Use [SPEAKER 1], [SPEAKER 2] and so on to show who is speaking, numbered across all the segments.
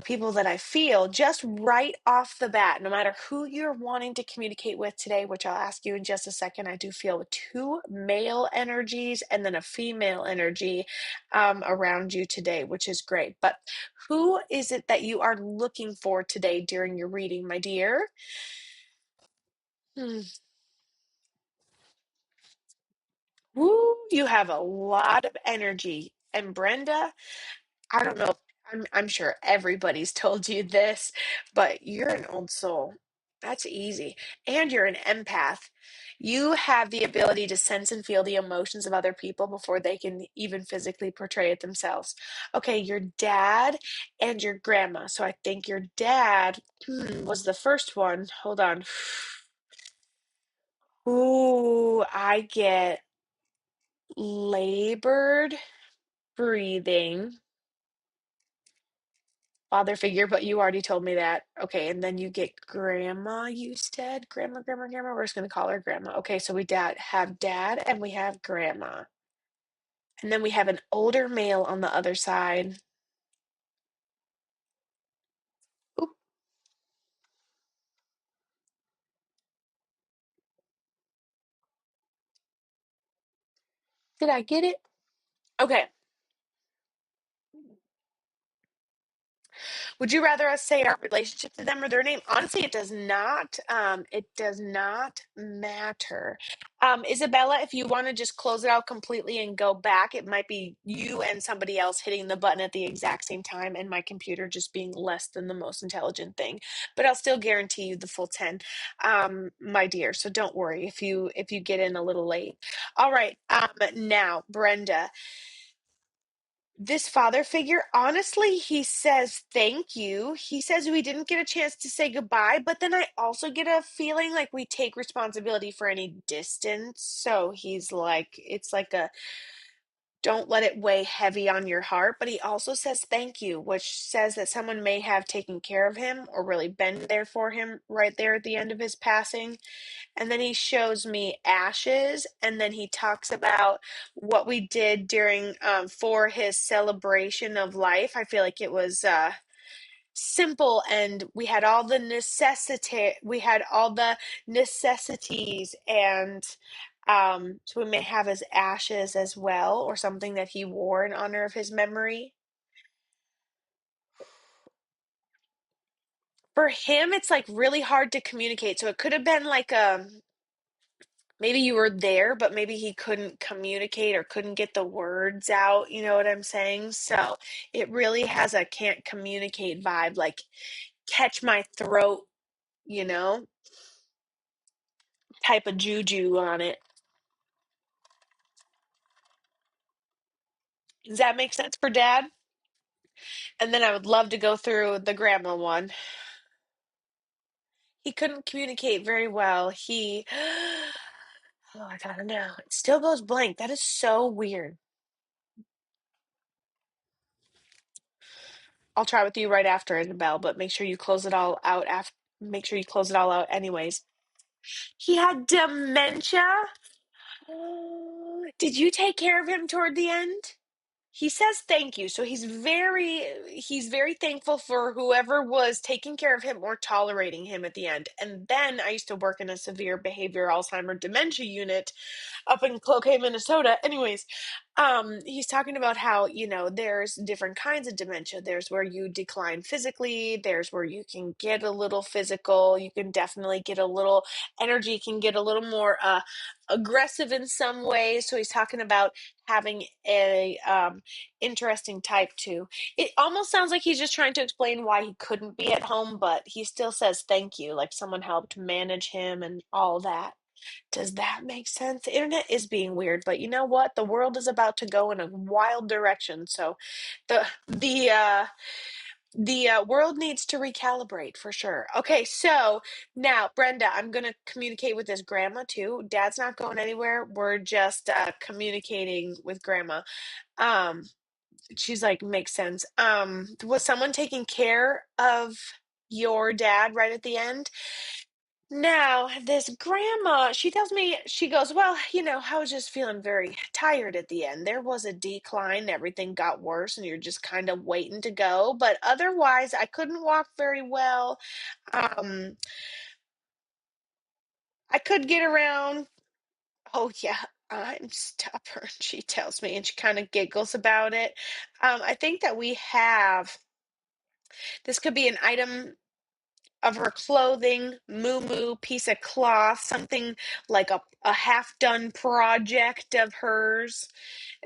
[SPEAKER 1] people that I feel just right off the bat, no matter who you're wanting to communicate with today, which I'll ask you in just a second. I do feel two male energies and then a female energy around you today, which is great. But who is it that you are looking for today during your reading, my dear? Hmm. Woo, you have a lot of energy. And Brenda, I don't know. I'm sure everybody's told you this, but you're an old soul. That's easy. And you're an empath. You have the ability to sense and feel the emotions of other people before they can even physically portray it themselves. Okay, your dad and your grandma. So I think your dad was the first one. Hold on. Ooh, I get labored breathing. Father figure, but you already told me that. Okay, and then you get grandma, you said? Grandma. We're just gonna call her grandma. Okay, so we have dad and we have grandma. And then we have an older male on the other side. Oop, did I get it? Okay. Would you rather us say our relationship to them or their name? Honestly, it does not. It does not matter. Isabella, if you want to just close it out completely and go back, it might be you and somebody else hitting the button at the exact same time, and my computer just being less than the most intelligent thing. But I'll still guarantee you the full 10, my dear. So don't worry if you get in a little late. All right. Now, Brenda, this father figure, honestly, he says thank you. He says we didn't get a chance to say goodbye, but then I also get a feeling like we take responsibility for any distance. So he's like, it's like a don't let it weigh heavy on your heart. But he also says thank you, which says that someone may have taken care of him or really been there for him right there at the end of his passing. And then he shows me ashes, and then he talks about what we did during for his celebration of life. I feel like it was simple, and we had all the necessities, and so we may have his ashes as well, or something that he wore in honor of his memory. For him, it's like really hard to communicate. So it could have been like maybe you were there, but maybe he couldn't communicate or couldn't get the words out. You know what I'm saying? So it really has a can't communicate vibe, like catch my throat, you know, type of juju on it. Does that make sense for dad? And then I would love to go through the grandma one. He couldn't communicate very well. Oh, I gotta know. It still goes blank. That is so weird. I'll try with you right after, Isabel, but make sure you close it all out after. Make sure you close it all out anyways. He had dementia. Did you take care of him toward the end? He says thank you. So he's very thankful for whoever was taking care of him or tolerating him at the end. And then I used to work in a severe behavior Alzheimer dementia unit up in Cloquet, Minnesota. Anyways, he's talking about how, there's different kinds of dementia. There's where you decline physically, there's where you can get a little physical, you can definitely get a little energy, can get a little more aggressive in some ways. So he's talking about having a interesting type too. It almost sounds like he's just trying to explain why he couldn't be at home, but he still says thank you, like someone helped manage him and all that. Does that make sense? The internet is being weird, but you know what? The world is about to go in a wild direction. So the world needs to recalibrate for sure. Okay, so now Brenda, I'm gonna communicate with this grandma too. Dad's not going anywhere. We're just communicating with grandma. Um, she's like, makes sense. Was someone taking care of your dad right at the end? Now, this grandma, she tells me, she goes, well, I was just feeling very tired at the end. There was a decline, everything got worse, and you're just kind of waiting to go. But otherwise, I couldn't walk very well. Um, I could get around. Oh, yeah, I'm stubborn, she tells me, and she kind of giggles about it. I think that we have, this could be an item of her clothing, moo piece of cloth, something like a half done project of hers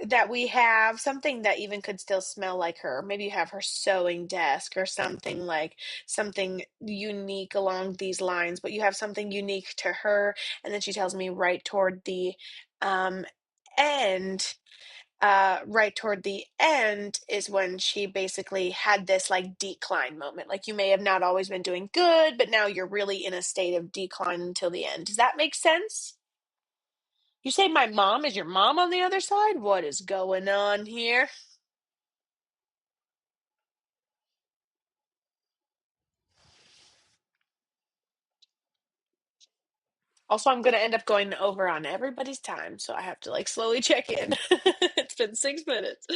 [SPEAKER 1] that we have, something that even could still smell like her. Maybe you have her sewing desk or something, like something unique along these lines, but you have something unique to her. And then she tells me um, end right toward the end is when she basically had this like decline moment. Like you may have not always been doing good, but now you're really in a state of decline until the end. Does that make sense? You say my mom is your mom on the other side? What is going on here? Also, I'm going to end up going over on everybody's time, so I have to like slowly check in. It's been 6 minutes.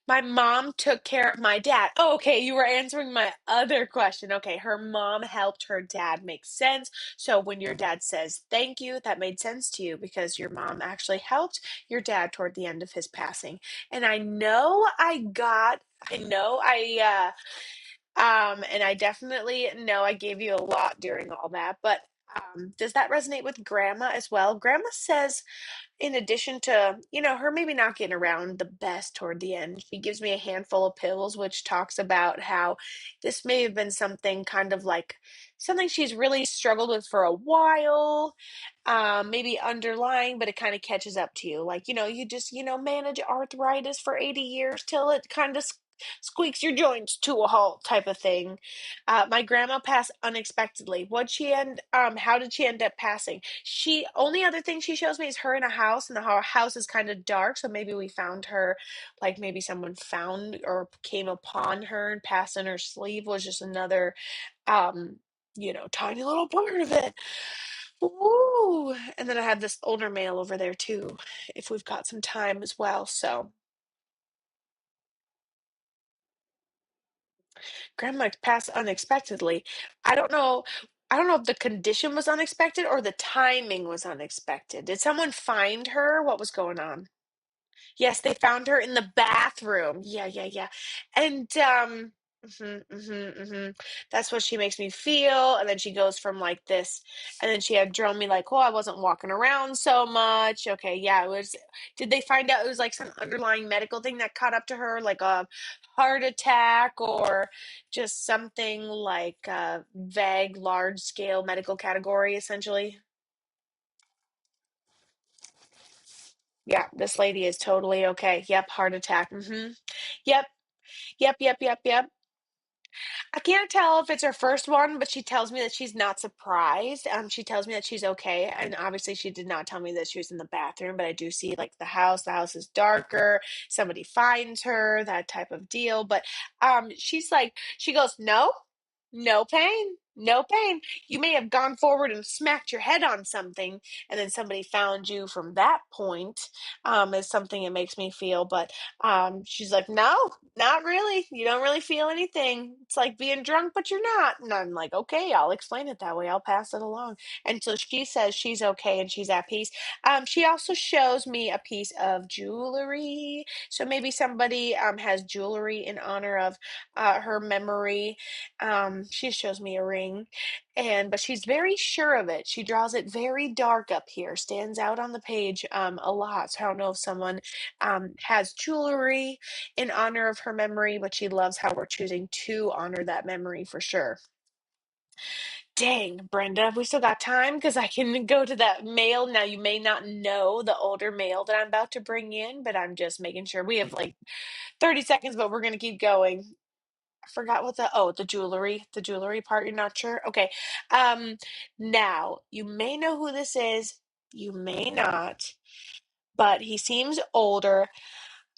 [SPEAKER 1] My mom took care of my dad. Oh, okay, you were answering my other question. Okay, her mom helped her dad. Makes sense. So when your dad says thank you, that made sense to you because your mom actually helped your dad toward the end of his passing. And I know and I definitely know I gave you a lot during all that, but does that resonate with grandma as well? Grandma says in addition to, her maybe not getting around the best toward the end, she gives me a handful of pills, which talks about how this may have been something kind of like something she's really struggled with for a while, maybe underlying, but it kind of catches up to you. Like, you just, manage arthritis for 80 years till it kind of squeaks your joints to a halt type of thing. My grandma passed unexpectedly. How did she end up passing? Only other thing she shows me is her in a house, and the house is kind of dark. So maybe we found her, like maybe someone found or came upon her and passed in her sleep was just another, um, tiny little part of it. Ooh. And then I have this older male over there too, if we've got some time as well. So grandma passed unexpectedly. I don't know. I don't know if the condition was unexpected or the timing was unexpected. Did someone find her? What was going on? Yes, they found her in the bathroom. Yeah, yeah, yeah. And that's what she makes me feel. And then she goes from like this, and then she had drawn me like, oh, I wasn't walking around so much. Okay, yeah, it was. Did they find out it was like some underlying medical thing that caught up to her, like a heart attack or just something like a vague, large scale medical category, essentially? Yeah, this lady is totally okay. Yep, heart attack. Yep. Yep, yep, yep, yep. I can't tell if it's her first one, but she tells me that she's not surprised. She tells me that she's okay, and obviously she did not tell me that she was in the bathroom, but I do see like the house. The house is darker. Somebody finds her, that type of deal. But she's like, she goes, no, no pain, no pain. You may have gone forward and smacked your head on something, and then somebody found you from that point. Is something it makes me feel, but she's like, no, not really. You don't really feel anything. It's like being drunk, but you're not. And I'm like, okay, I'll explain it that way. I'll pass it along. And so she says she's okay and she's at peace. She also shows me a piece of jewelry. So maybe somebody has jewelry in honor of her memory. She shows me a ring, but she's very sure of it. She draws it very dark up here, stands out on the page a lot. So I don't know if someone has jewelry in honor of her memory, but she loves how we're choosing to honor that memory for sure. Dang, Brenda, we still got time because I can go to that mail. Now, you may not know the older mail that I'm about to bring in, but I'm just making sure we have like 30 seconds, but we're going to keep going. I forgot what the jewelry part. You're not sure? Okay. Um, Now, you may know who this is, you may not, but he seems older.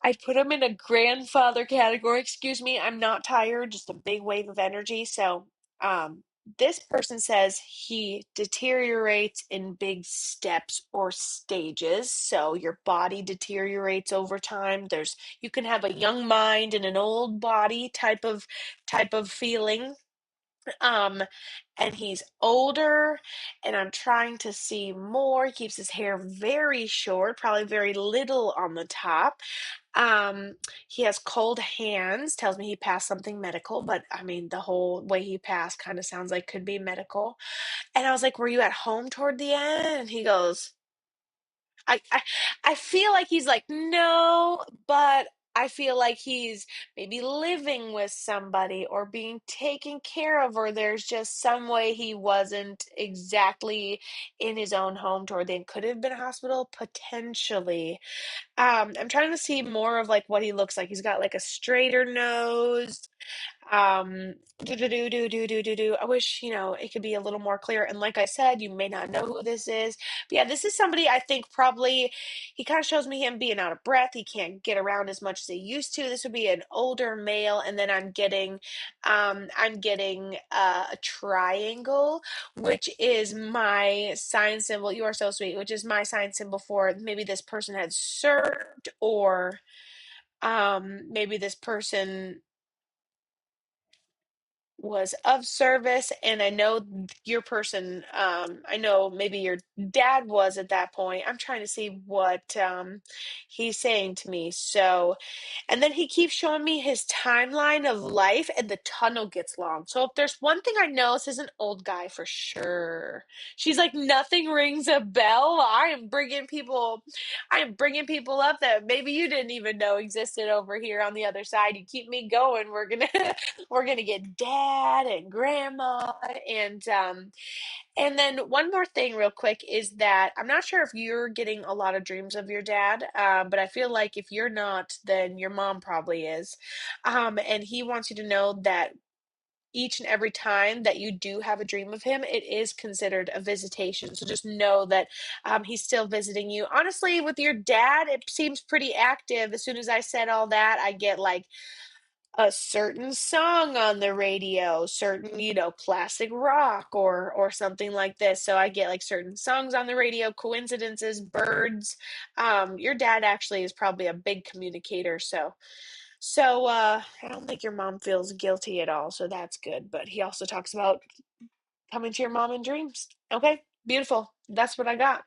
[SPEAKER 1] I put him in a grandfather category. Excuse me, I'm not tired, just a big wave of energy. So, This person says he deteriorates in big steps or stages. So your body deteriorates over time. You can have a young mind and an old body type of feeling. Um, and he's older, and I'm trying to see more. He keeps his hair very short, probably very little on the top. Um, he has cold hands, tells me he passed something medical, but I mean, the whole way he passed kind of sounds like could be medical. And I was like, "Were you at home toward the end?" And he goes, I, I I feel like he's like, "No, but I feel like he's maybe living with somebody or being taken care of, or there's just some way he wasn't exactly in his own home toward the end. Could have been a hospital, potentially." I'm trying to see more of like what he looks like. He's got like a straighter nose. Do do do do do do do do. I wish, it could be a little more clear. And like I said, you may not know who this is. But yeah, this is somebody I think probably he kind of shows me him being out of breath. He can't get around as much as he used to. This would be an older male, and then I'm getting a triangle, which is my sign symbol. You are so sweet, which is my sign symbol for maybe this person had served, or maybe this person was of service. And I know your person, I know maybe your dad was at that point. I'm trying to see what he's saying to me. So, and then he keeps showing me his timeline of life, and the tunnel gets long. So if there's one thing I know, this is an old guy for sure. She's like, nothing rings a bell. I am bringing people up that maybe you didn't even know existed over here on the other side. You keep me going. We're gonna get dad and grandma, and then one more thing real quick is that I'm not sure if you're getting a lot of dreams of your dad, but I feel like if you're not, then your mom probably is. And he wants you to know that each and every time that you do have a dream of him, it is considered a visitation. So just know that he's still visiting you. Honestly, with your dad, it seems pretty active. As soon as I said all that, I get like a certain song on the radio, certain, classic rock or something like this. So I get like certain songs on the radio, coincidences, birds. Your dad actually is probably a big communicator, so I don't think your mom feels guilty at all, so that's good. But he also talks about coming to your mom in dreams. Okay, beautiful. That's what I got.